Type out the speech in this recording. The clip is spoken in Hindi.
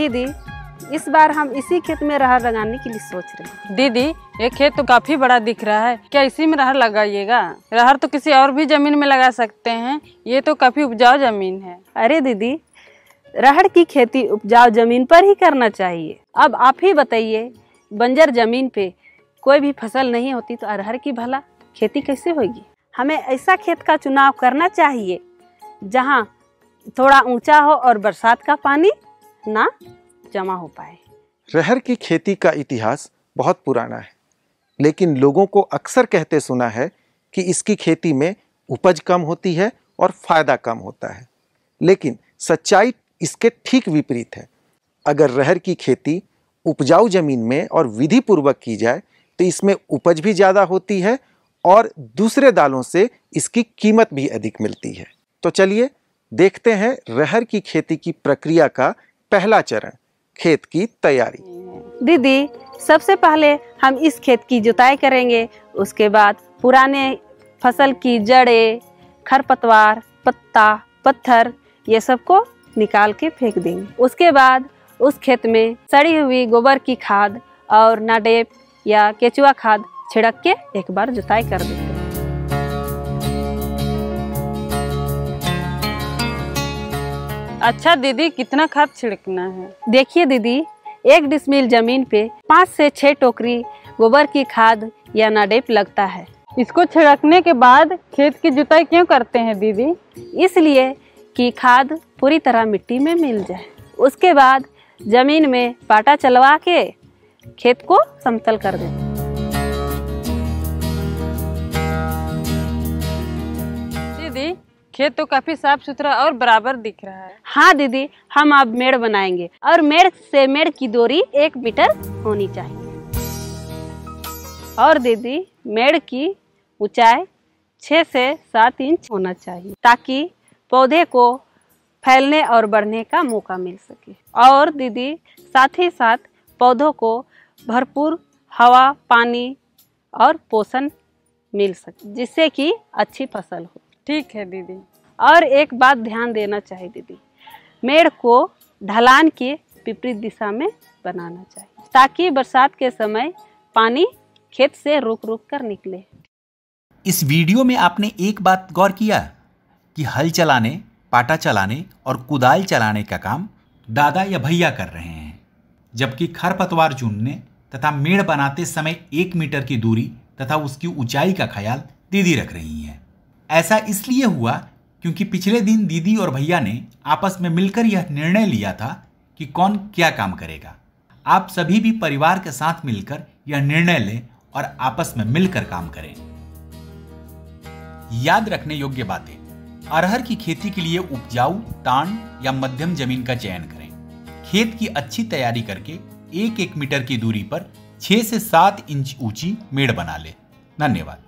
दीदी, इस बार हम इसी खेत में अरहर लगाने के लिए सोच रहे हैं। दीदी, ये खेत तो काफी बड़ा दिख रहा है, क्या इसी में अरहर लगाइएगा? अरहर तो किसी और भी जमीन में लगा सकते हैं, ये तो काफी उपजाऊ जमीन है। अरे दीदी, अरहर की खेती उपजाऊ जमीन पर ही करना चाहिए। अब आप ही बताइए, बंजर जमीन पे कोई भी फसल नहीं होती तो अरहर की भला खेती कैसे होगी? हमें ऐसा खेत का चुनाव करना चाहिए जहाँ थोड़ा ऊंचा हो और बरसात का पानी ना जमा हो पाए। अरहर की खेती का इतिहास बहुत पुराना है, लेकिन लोगों को अक्सर कहते सुना है कि इसकी खेती में उपज कम होती है और फायदा कम होता है। लेकिन सच्चाई इसके ठीक विपरीत है। अगर अरहर की खेती उपजाऊ जमीन में और विधि पूर्वक की जाए तो इसमें उपज भी ज़्यादा होती है और दूसरे दालों से इसकी कीमत भी अधिक मिलती है। तो चलिए देखते हैं अरहर की खेती की प्रक्रिया का पहला चरण, खेत की तैयारी। दीदी, सबसे पहले हम इस खेत की जुताई करेंगे। उसके बाद पुराने फसल की जड़ें, खरपतवार, पत्ता, पत्थर ये सब को निकाल के फेंक देंगे। उसके बाद उस खेत में सड़ी हुई गोबर की खाद और नाडेप या केचुआ खाद छिड़क के एक बार जुताई कर देंगे। अच्छा दीदी, कितना खाद छिड़कना है? देखिए दीदी, 1 डिसमिल जमीन पे 5 से 6 टोकरी गोबर की खाद या नाडेप लगता है। इसको छिड़कने के बाद खेत की जुताई क्यों करते हैं दीदी? इसलिए कि खाद पूरी तरह मिट्टी में मिल जाए। उसके बाद जमीन में पाटा चलवा के खेत को समतल कर दें। दीदी, खेत तो काफी साफ सुथरा और बराबर दिख रहा है। हाँ दीदी, हम अब मेड़ बनाएंगे और मेड़ से मेड़ की दूरी 1 मीटर होनी चाहिए। और दीदी, मेड़ की ऊंचाई 6 से 7 इंच होना चाहिए ताकि पौधे को फैलने और बढ़ने का मौका मिल सके। और दीदी, साथ ही साथ पौधों को भरपूर हवा, पानी और पोषण मिल सके, जिससे कि अच्छी फसल हो। ठीक है दीदी। और एक बात ध्यान देना चाहिए दीदी, मेड़ को ढलान के विपरीत दिशा में बनाना चाहिए ताकि बरसात के समय पानी खेत से रुक रुक कर निकले। इस वीडियो में आपने एक बात गौर किया कि हल चलाने, पाटा चलाने और कुदाल चलाने का काम दादा या भैया कर रहे हैं, जबकि खरपतवार चुनने तथा मेड़ बनाते समय 1 मीटर की दूरी तथा उसकी ऊंचाई का ख्याल दीदी रख रही हैं। ऐसा इसलिए हुआ क्योंकि पिछले दिन दीदी और भैया ने आपस में मिलकर यह निर्णय लिया था कि कौन क्या काम करेगा। आप सभी भी परिवार के साथ मिलकर यह निर्णय लें और आपस में मिलकर काम करें। याद रखने योग्य बातें: अरहर की खेती के लिए उपजाऊ, टांड या मध्यम जमीन का चयन करें। खेत की अच्छी तैयारी करके 1-1 मीटर की दूरी पर 6 से 7 इंच ऊंची मेड़ बना लें। धन्यवाद।